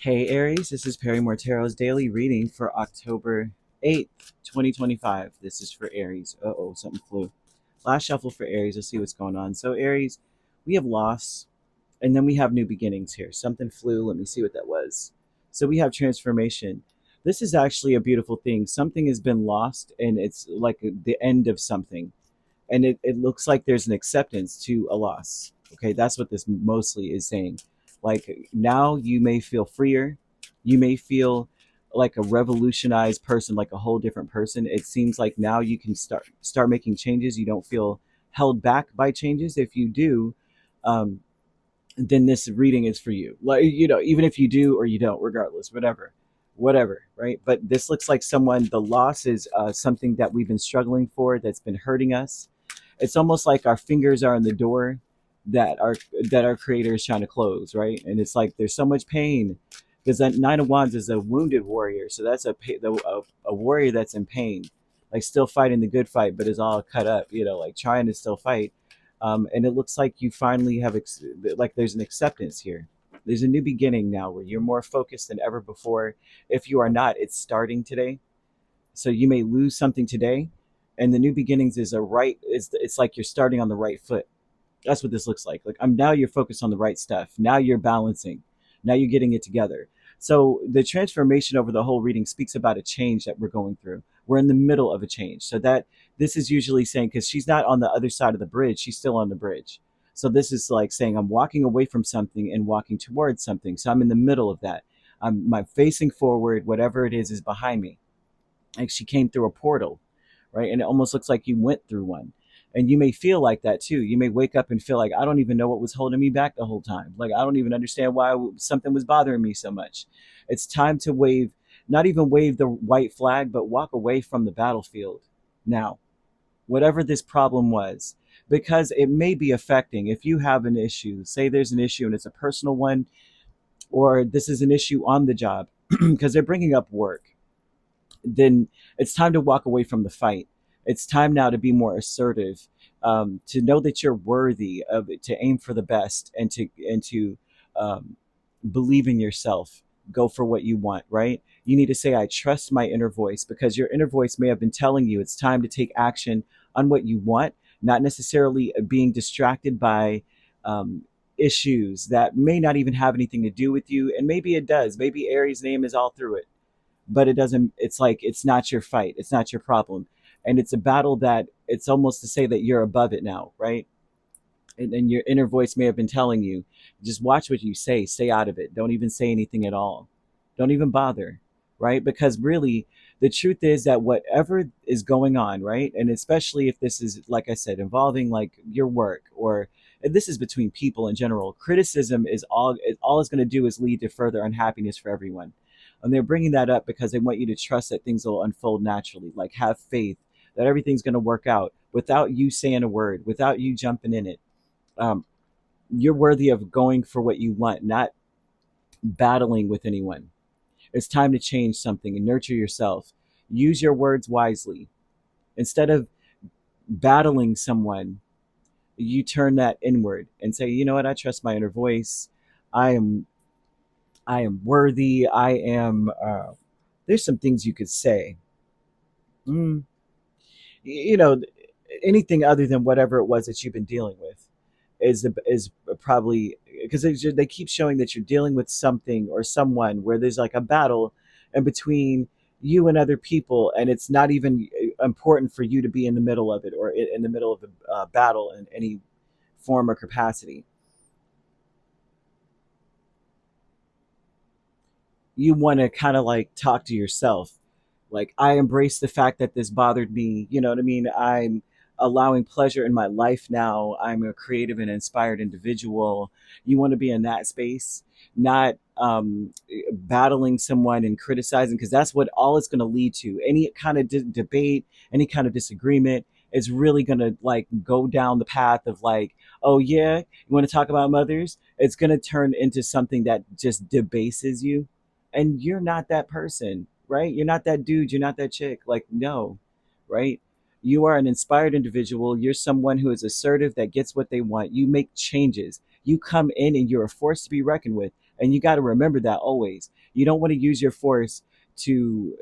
Hey Aries, this is Perrymore Tarot's daily reading for October 8th, 2025. This is for Aries. Uh-oh, something flew. Last shuffle for Aries. Let's see what's going on. So Aries, we have loss, and then we have new beginnings here. Something flew. Let me see what that was. So we have transformation. This is actually a beautiful thing. Something has been lost, and it's like the end of something. And it looks like there's an acceptance to a loss. Okay, that's what this mostly is saying. Like now you may feel freer, you may feel like a revolutionized person, like a whole different person. It seems like now you can start making changes. You don't feel held back by changes. If you do, um, then this reading is for you. Like, even if you do or you don't, regardless, whatever, right? But this looks like someone, the loss is something that we've been struggling for, that's been hurting us. It's almost like our fingers are on the door that our creator is trying to close, right? And it's like there's so much pain because that Nine of Wands is a wounded warrior, so that's a warrior that's in pain, like still fighting the good fight, but is all cut up, like trying to still fight. And it looks like you finally have like there's an acceptance here. There's a new beginning now where you're more focused than ever before. If you are not, it's starting today. So you may lose something today, and the new beginnings is a right. It's like you're starting on the right foot. That's what this looks like. Like I'm now you're focused on the right stuff. Now you're balancing. Now you're getting it together. So the transformation over the whole reading speaks about a change that we're going through. We're in the middle of a change. So that this is usually saying, because she's not on the other side of the bridge, she's still on the bridge. So this is like saying I'm walking away from something and walking towards something. So I'm in the middle of that. I'm facing forward. Whatever it is behind me. Like she came through a portal, right? And it almost looks like you went through one. And you may feel like that too. You may wake up and feel like I don't even know what was holding me back the whole time. Like I don't even understand why something was bothering me so much. It's time to wave, not even wave the white flag, but walk away from the battlefield now, whatever this problem was, because it may be affecting. If you have an issue, say there's an issue and it's a personal one, or this is an issue on the job, because they're bringing up work, then it's time to walk away from the fight. It's time now to be more assertive, to know that you're worthy of it, to aim for the best, and to um, believe in yourself. Go for what you want. Right? You need to say, "I trust my inner voice," because your inner voice may have been telling you it's time to take action on what you want, not necessarily being distracted by. Issues that may not even have anything to do with you, and maybe it does. Maybe Aries' name is all through it, but it doesn't. It's like it's not your fight, it's not your problem, and it's a battle that it's almost to say that you're above it now, right? And your inner voice may have been telling you, just watch what you say, stay out of it, don't even say anything at all, don't even bother, right? Because really the truth is that whatever is going on, right, and especially if this is, like I said, involving like your work, or this is between people in general, criticism is all it's going to do is lead to further unhappiness for everyone. And they're bringing that up because they want you to trust that things will unfold naturally, like have faith that everything's going to work out without you saying a word, without you jumping in it. um, you're worthy of going for what you want, not battling with anyone. It's time to change something and nurture yourself. Use your words wisely. Instead of battling someone, you turn that inward and say, you know what, I trust my inner voice. I am I am worthy. I am there's some things you could say. Mm, you know, anything other than whatever it was that you've been dealing with is probably because they keep showing that you're dealing with something or someone where there's like a battle in between you and other people, and it's not even important for you to be in the middle of it, or in the middle of the battle in any form or capacity. You want to kind of like talk to yourself, like I embrace the fact that this bothered me, you know what I mean? I'm allowing pleasure in my life now. I'm a creative and inspired individual. You want to be in that space, not battling someone and criticizing, because that's what all it's going to lead to. Any kind of debate, any kind of disagreement is really going to like go down the path of like, oh yeah, you want to talk about mothers, it's going to turn into something that just debases you, and you're not that person, right? You're not that dude, you're not that chick. Like, no, right? You are an inspired individual. You're someone who is assertive, that gets what they want. You make changes. You come in and you're a force to be reckoned with. And you got to remember that always. You don't want to use your force to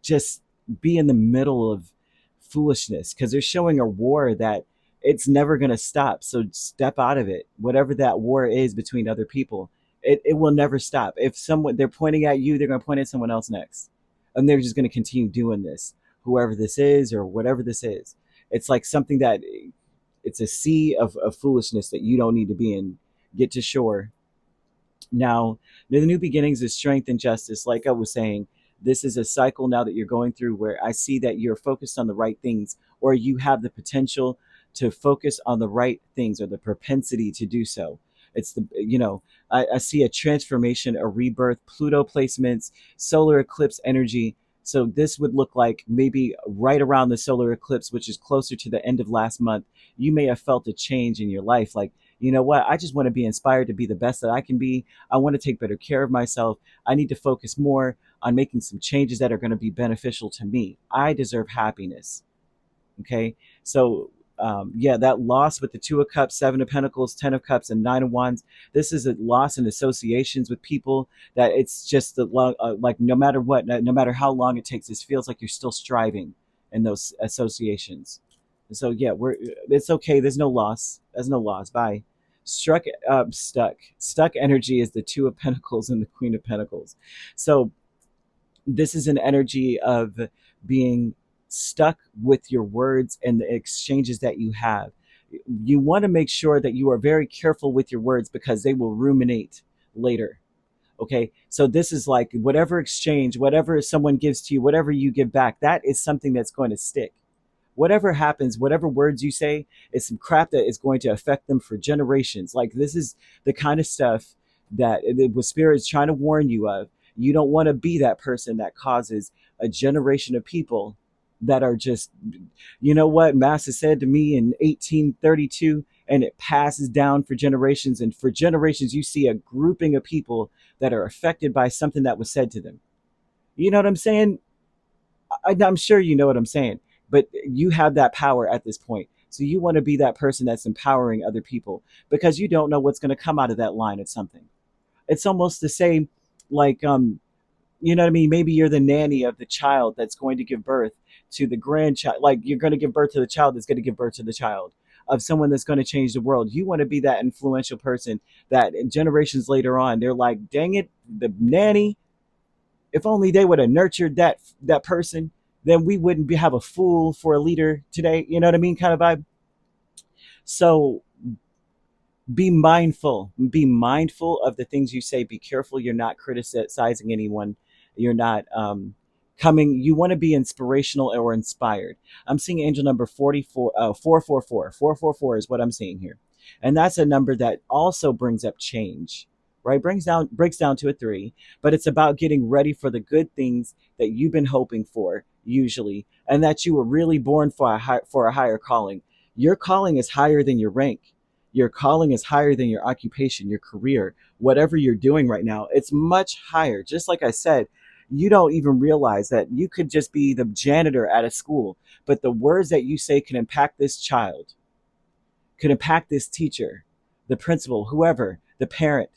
just be in the middle of foolishness, because they're showing a war that it's never going to stop. So step out of it. Whatever that war is between other people, it will never stop. If someone, they're pointing at you, they're going to point at someone else next, and they're just going to continue doing this, whoever this is or whatever this is. It's like something that, it's a sea of foolishness that you don't need to be in. Get to shore. Now, the new beginnings is strength and justice. Like I was saying, this is a cycle now that you're going through where I see that you're focused on the right things, or you have the potential to focus on the right things, or the propensity to do so. It's the, I see a transformation, a rebirth, Pluto placements, solar eclipse energy. So this would look like maybe right around the solar eclipse, which is closer to the end of last month. You may have felt a change in your life. Like, you know what? I just want to be inspired to be the best that I can be. I want to take better care of myself. I need to focus more on making some changes that are going to be beneficial to me. I deserve happiness. Okay. So, yeah, that loss with the Two of Cups, Seven of Pentacles, Ten of Cups, and Nine of Wands. This is a loss in associations with people that it's just like no matter what, no matter how long it takes, this feels like you're still striving in those associations. So yeah, it's okay. There's no loss. There's no loss. Bye. Stuck energy is the Two of Pentacles and the Queen of Pentacles. So this is an energy of being stuck with your words and the exchanges that you have. You want to make sure that you are very careful with your words, because they will ruminate later. Okay, so this is like whatever exchange, whatever someone gives to you, whatever you give back, that is something that's going to stick. Whatever happens, whatever words you say, is some crap that is going to affect them for generations. Like, this is the kind of stuff that the spirit is trying to warn you of. You don't want to be that person that causes a generation of people that are just, you know what Massa said to me in 1832, and it passes down for generations. And for generations, you see a grouping of people that are affected by something that was said to them. You know what I'm saying? I'm sure you know what I'm saying, but you have that power at this point. So you want to be that person that's empowering other people, because you don't know what's going to come out of that line of something. It's almost the same, like, you know what I mean? Maybe you're the nanny of the child that's going to give birth to the grandchild. Like, you're going to give birth to the child that's going to give birth to the child of someone that's going to change the world. You want to be that influential person that in generations later on, they're like, dang it, the nanny, if only they would have nurtured that person, then we wouldn't have a fool for a leader today. You know what I mean? Kind of vibe. So be mindful of the things you say. Be careful you're not criticizing anyone. You're not coming, you want to be inspirational or inspired. I'm seeing angel number 44, 444. 444 is what I'm seeing here, and that's a number that also brings up change, right? Breaks down to a 3, but it's about getting ready for the good things that you've been hoping for, usually, and that you were really born for a higher calling. Your calling is higher than your rank. Your calling is higher than your occupation, your career, whatever you're doing right now. It's much higher. Just like I said, you don't even realize that you could just be the janitor at a school, but the words that you say can impact this child, could impact this teacher, the principal, whoever, the parent.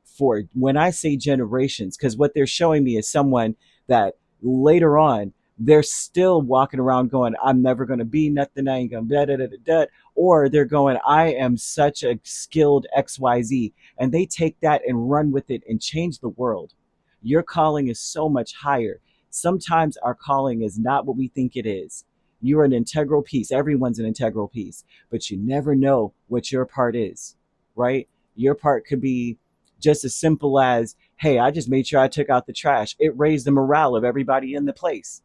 For when I say generations, because what they're showing me is someone that later on, they're still walking around going, I'm never going to be nothing, I ain't going to da da da da da. Or they're going, I am such a skilled XYZ. And they take that and run with it and change the world. Your calling is so much higher. Sometimes our calling is not what we think it is. You're an integral piece. Everyone's an integral piece, but you never know what your part is, right? Your part could be just as simple as, hey, I just made sure I took out the trash. It raised the morale of everybody in the place.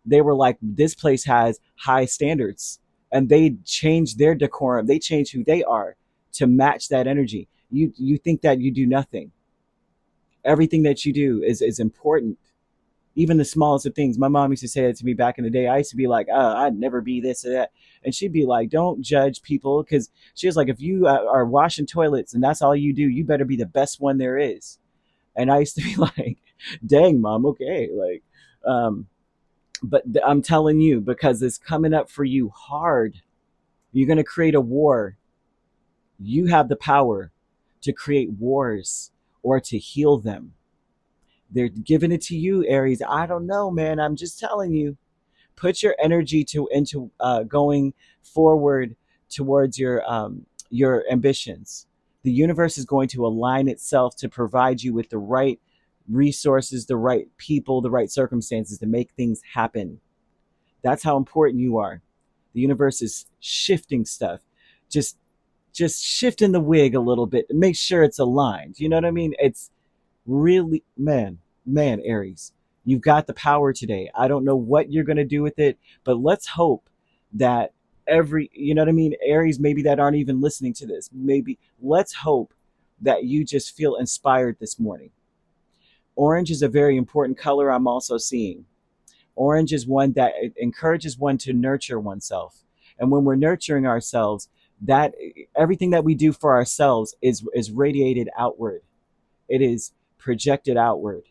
They were like, this place has high standards, and they changed their decorum. They changed who they are to match that energy. You think that you do nothing. Everything that you do is important. Even the smallest of things. My mom used to say that to me back in the day. I used to be like, I'd never be this or that. And she'd be like, don't judge people. Because she was like, if you are washing toilets and that's all you do, you better be the best one there is. And I used to be like, dang, mom, okay. Like, but I'm telling you, because it's coming up for you hard. You're going to create a war. You have the power. to create wars or to heal them. They're giving it to you, Aries. I don't know, man. I'm just telling you. Put your energy into going forward towards your ambitions. The universe is going to align itself to provide you with the right resources, the right people, the right circumstances to make things happen. That's how important you are. The universe is shifting stuff. Just just shifting the wig a little bit to make sure it's aligned. You know what I mean? It's really, man, Aries, you've got the power today. I don't know what you're going to do with it, but let's hope that you know what I mean, Aries, maybe that aren't even listening to this, maybe let's hope that you just feel inspired this morning. Orange is a very important color. I'm also seeing orange is one that encourages one to nurture oneself, and when we're nurturing ourselves, that everything that we do for ourselves is radiated outward. It is projected outward.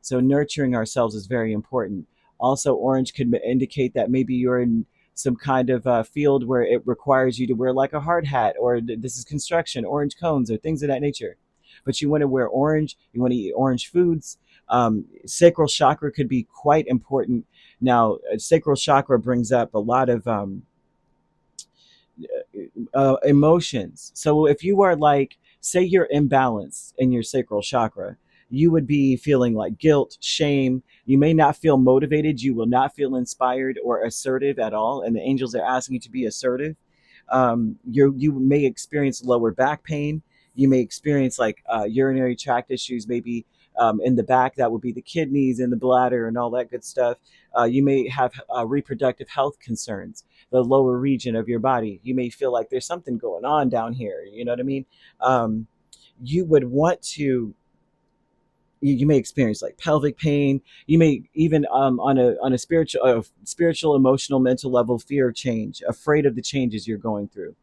So nurturing ourselves is very important. Also, orange could indicate that maybe you're in some kind of field where it requires you to wear like a hard hat, or this is construction, orange cones, or things of that nature. But you want to wear orange, you want to eat orange foods. Sacral chakra could be quite important. Now, sacral chakra brings up a lot of emotions. So if you are like, say you're imbalanced in your sacral chakra, you would be feeling like guilt, shame. You may not feel motivated. You will not feel inspired or assertive at all. And the angels are asking you to be assertive. You may experience lower back pain. You may experience like urinary tract issues, maybe in the back. That would be the kidneys and the bladder and all that good stuff. You may have reproductive health concerns, the lower region of your body. You may feel like there's something going on down here. You know what I mean? You would want to. You may experience like pelvic pain. You may even on a spiritual, emotional, mental level, fear of change, afraid of the changes you're going through,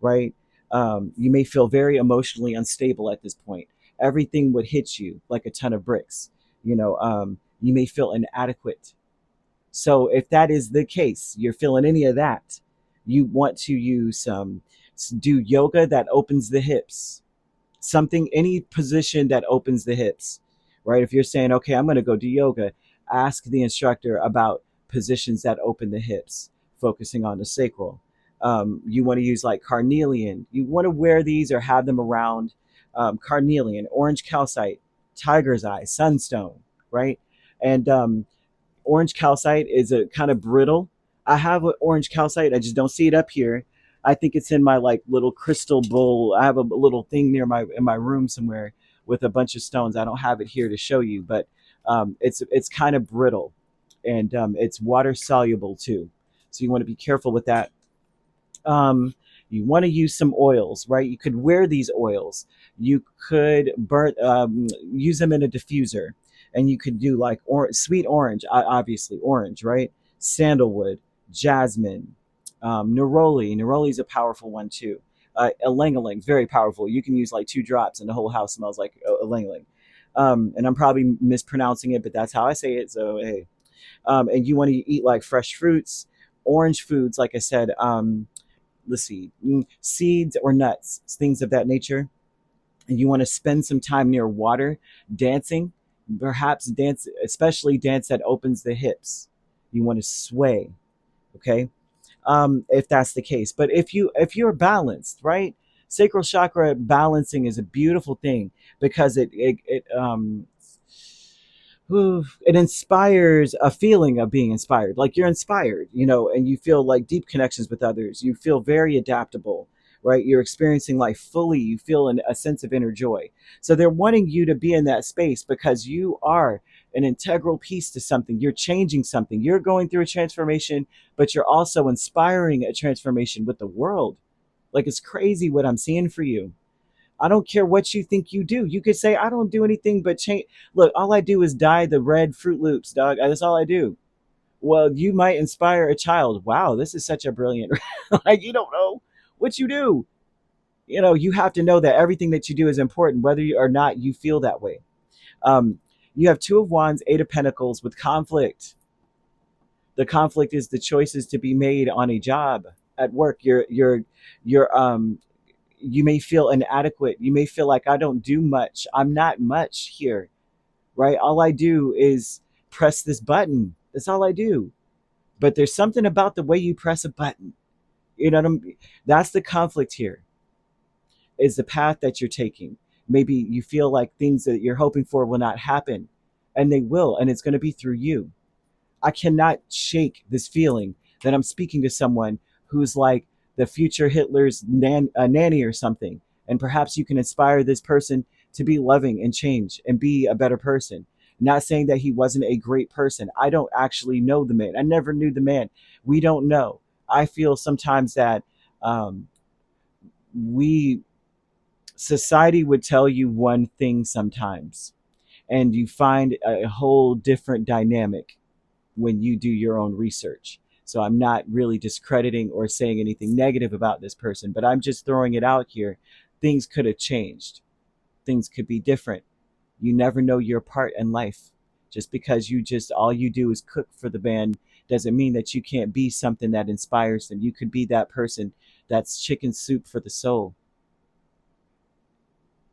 right? You may feel very emotionally unstable at this point. Everything would hit you like a ton of bricks. You may feel inadequate. So if that is the case, you're feeling any of that, you want to do yoga that opens the hips, something, any position that opens the hips, right? If you're saying, okay, I'm going to go do yoga, ask the instructor about positions that open the hips, focusing on the sacral. You want to use like carnelian. You want to wear these or have them around. Carnelian, orange calcite, tiger's eye, sunstone, right? And orange calcite is a kind of brittle. I have an orange calcite. I just don't see it up here. I think it's in my like little crystal bowl. I have a little thing near my room somewhere with a bunch of stones. I don't have it here to show you, but it's kind of brittle, and it's water soluble too. So you want to be careful with that. Um, you want to use some oils, right? You could wear these oils. You could use them in a diffuser, and you could do like sweet orange, obviously orange, right? Sandalwood, jasmine, neroli. Neroli is a powerful one too. Ylang-ylang, very powerful. You can use like 2 drops, and the whole house smells like ylang-ylang. And I'm probably mispronouncing it, but that's how I say it. So hey, and you want to eat like fresh fruits, orange foods, like I said. Let's see, seeds or nuts, things of that nature. And you want to spend some time near water, dancing, perhaps dance, especially dance that opens the hips. You want to sway, okay? If that's the case. But if you're balanced, right? Sacral chakra balancing is a beautiful thing because it inspires a feeling of being inspired, like you're inspired, and you feel like deep connections with others. You feel very adaptable, right? You're experiencing life fully. You feel a sense of inner joy. So they're wanting you to be in that space because you are an integral piece to something. You're changing something. You're going through a transformation, but you're also inspiring a transformation with the world. Like, it's crazy what I'm seeing for you. I don't care what you think you do. You could say, I don't do anything but change. Look, all I do is dye the red Fruit Loops, dog. That's all I do. Well, you might inspire a child. Wow, this is such a brilliant. Like, you don't know what you do. You have to know that everything that you do is important, whether you or not you feel that way. Um, you have Two of Wands, Eight of Pentacles with conflict. The conflict is the choices to be made on a job, at work. You're You may feel inadequate. You may feel like I don't do much. I'm not much here, right? All I do is press this button. That's all I do. But there's something about the way you press a button. You know what I'm That's the conflict here, is the path that you're taking. Maybe you feel like things that you're hoping for will not happen, and they will, and it's going to be through you. I cannot shake this feeling that I'm speaking to someone who's like the future Hitler's nanny or something. And perhaps you can inspire this person to be loving and change and be a better person. Not saying that he wasn't a great person. I don't actually know the man. I never knew the man. We don't know. I feel sometimes that um, we society would tell you one thing sometimes, and you find a whole different dynamic when you do your own research. So I'm not really discrediting or saying anything negative about this person, but I'm just throwing it out here. Things could have changed. Things could be different. You never know your part in life. Just because you just all you do is cook for the band doesn't mean that you can't be something that inspires them. You could be that person that's chicken soup for the soul.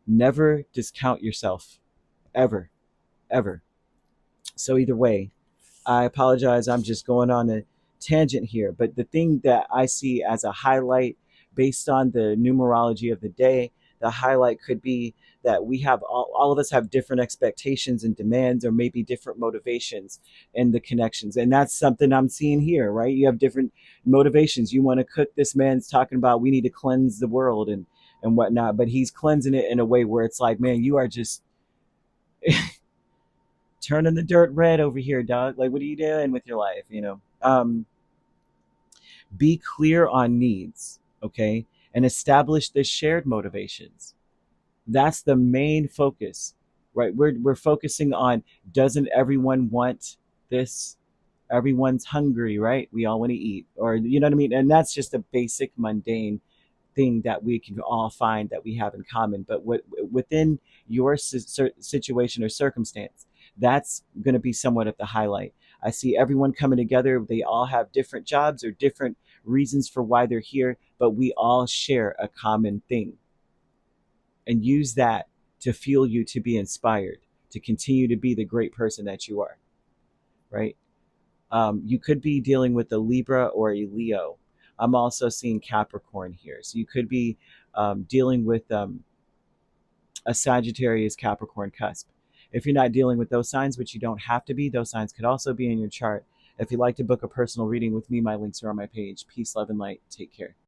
Never discount yourself. Ever. Ever. So either way, I apologize. I'm just going on a tangent here. But the thing that I see as a highlight based on the numerology of the day, the highlight could be that we have all of us have different expectations and demands, or maybe different motivations and the connections. And that's something I'm seeing here, right? You have different motivations. You want to cook. This man's talking about we need to cleanse the world and whatnot, but he's cleansing it in a way where it's like, man, you are just turning the dirt red over here, dog. Like, what are you doing with your life? Be clear on needs, okay, and establish the shared motivations. That's the main focus, right? We're focusing on, doesn't everyone want this? Everyone's hungry, right? We all want to eat, or you know what I mean. And that's just a basic mundane thing that we can all find that we have in common. But within your situation or circumstance, that's going to be somewhat of the highlight. I see everyone coming together. They all have different jobs or different reasons for why they're here, but we all share a common thing. And use that to fuel you to be inspired, to continue to be the great person that you are, right? You could be dealing with a Libra or a Leo. I'm also seeing Capricorn here. So you could be dealing with a Sagittarius Capricorn cusp. If you're not dealing with those signs, which you don't have to be, those signs could also be in your chart. If you'd like to book a personal reading with me, my links are on my page. Peace, love, and light. Take care.